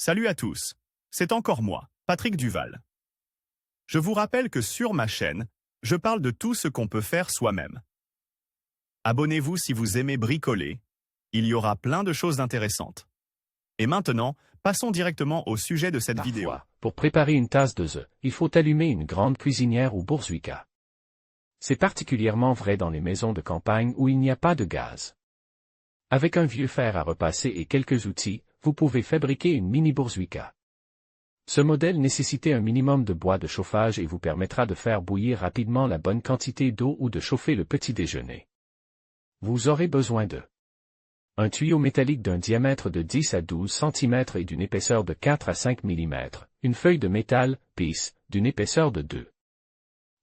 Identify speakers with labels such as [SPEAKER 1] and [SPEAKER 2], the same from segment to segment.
[SPEAKER 1] Salut à tous, c'est encore moi, Patrick Duval. Je vous rappelle que sur ma chaîne, je parle de tout ce qu'on peut faire soi-même. Abonnez-vous si vous aimez bricoler, il y aura plein de choses intéressantes. Et maintenant, passons directement au sujet de cette vidéo.
[SPEAKER 2] Parfois, pour préparer une tasse de œufs, il faut allumer une grande cuisinière ou bourzuika. C'est particulièrement vrai dans les maisons de campagne où il n'y a pas de gaz. Avec un vieux fer à repasser et quelques outils, vous pouvez fabriquer une mini bourzuika. Ce modèle nécessitait un minimum de bois de chauffage et vous permettra de faire bouillir rapidement la bonne quantité d'eau ou de chauffer le petit déjeuner. Vous aurez besoin de un tuyau métallique d'un diamètre de 10 à 12 cm et d'une épaisseur de 4 à 5 mm, une feuille de métal, pisse, d'une épaisseur de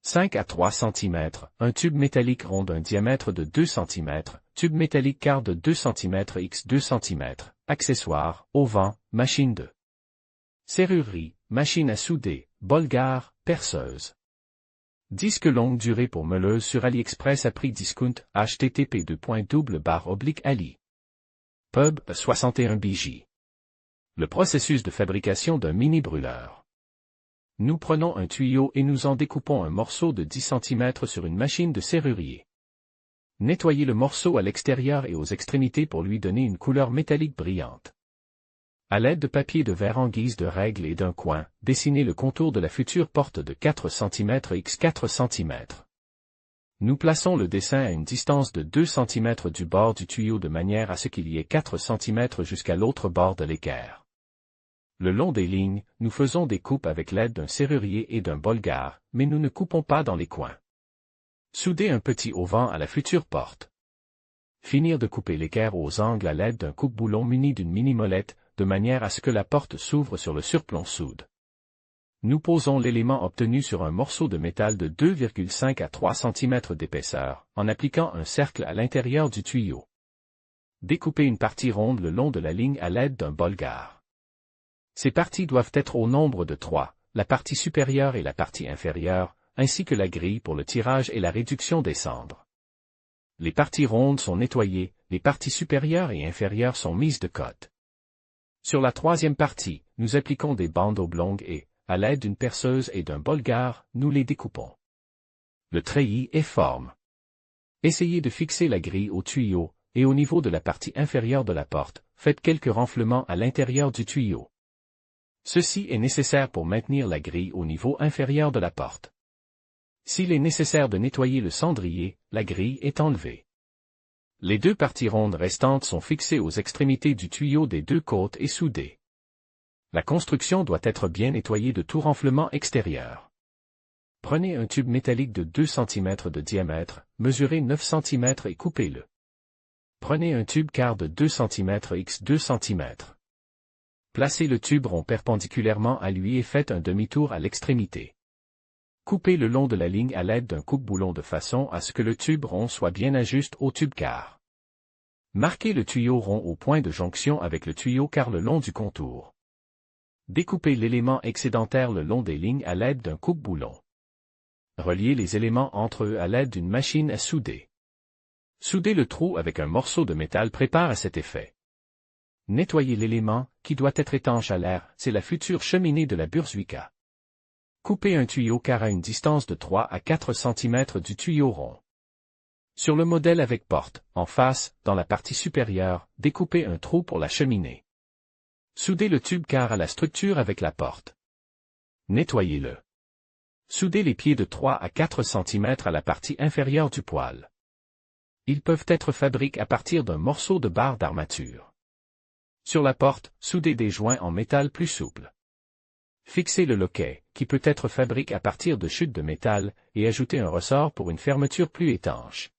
[SPEAKER 2] 5 à 3 cm, un tube métallique rond d'un diamètre de 2 cm, tube métallique quart de 2 cm x 2 cm, accessoires, auvent, machine de serrurerie, machine à souder, bolgar, perceuse. Disque longue durée pour meuleuse sur AliExpress à prix discount, http://ali. Pub 61 bj. Le processus de fabrication d'un mini brûleur. Nous prenons un tuyau et nous en découpons un morceau de 10 cm sur une machine de serrurier. Nettoyez le morceau à l'extérieur et aux extrémités pour lui donner une couleur métallique brillante. À l'aide de papier de verre en guise de règle et d'un coin, dessinez le contour de la future porte de 4 cm x 4 cm. Nous plaçons le dessin à une distance de 2 cm du bord du tuyau de manière à ce qu'il y ait 4 cm jusqu'à l'autre bord de l'équerre. Le long des lignes, nous faisons des coupes avec l'aide d'un serrurier et d'un bolgar, mais nous ne coupons pas dans les coins. Soudez un petit auvent à la future porte. Finir de couper l'équerre aux angles à l'aide d'un coupe-boulon muni d'une mini-molette, de manière à ce que la porte s'ouvre sur le surplomb soude. Nous posons l'élément obtenu sur un morceau de métal de 2,5 à 3 cm d'épaisseur, en appliquant un cercle à l'intérieur du tuyau. Découpez une partie ronde le long de la ligne à l'aide d'un bolgar. Ces parties doivent être au nombre de 3, la partie supérieure et la partie inférieure, ainsi que la grille pour le tirage et la réduction des cendres. Les parties rondes sont nettoyées, les parties supérieures et inférieures sont mises de côte. Sur la troisième partie, nous appliquons des bandes oblongues et, à l'aide d'une perceuse et d'un bolgar, nous les découpons. Le treillis est forme. Essayez de fixer la grille au tuyau, et au niveau de la partie inférieure de la porte, faites quelques renflements à l'intérieur du tuyau. Ceci est nécessaire pour maintenir la grille au niveau inférieur de la porte. S'il est nécessaire de nettoyer le cendrier, la grille est enlevée. Les deux parties rondes restantes sont fixées aux extrémités du tuyau des deux côtes et soudées. La construction doit être bien nettoyée de tout renflement extérieur. Prenez un tube métallique de 2 cm de diamètre, mesurez 9 cm et coupez-le. Prenez un tube quart de 2 cm x 2 cm. Placez le tube rond perpendiculairement à lui et faites un demi-tour à l'extrémité. Coupez le long de la ligne à l'aide d'un coupe-boulon de façon à ce que le tube rond soit bien ajuste au tube quart. Marquez le tuyau rond au point de jonction avec le tuyau quart le long du contour. Découpez l'élément excédentaire le long des lignes à l'aide d'un coupe-boulon. Reliez les éléments entre eux à l'aide d'une machine à souder. Soudez le trou avec un morceau de métal prépare à cet effet. Nettoyez l'élément, qui doit être étanche à l'air, c'est la future cheminée de la bourzuika. Coupez un tuyau quart à une distance de 3 à 4 cm du tuyau rond. Sur le modèle avec porte, en face, dans la partie supérieure, découpez un trou pour la cheminée. Soudez le tube quart à la structure avec la porte. Nettoyez-le. Soudez les pieds de 3 à 4 cm à la partie inférieure du poêle. Ils peuvent être fabriqués à partir d'un morceau de barre d'armature. Sur la porte, soudez des joints en métal plus souples. Fixez le loquet, qui peut être fabriqué à partir de chutes de métal, et ajoutez un ressort pour une fermeture plus étanche.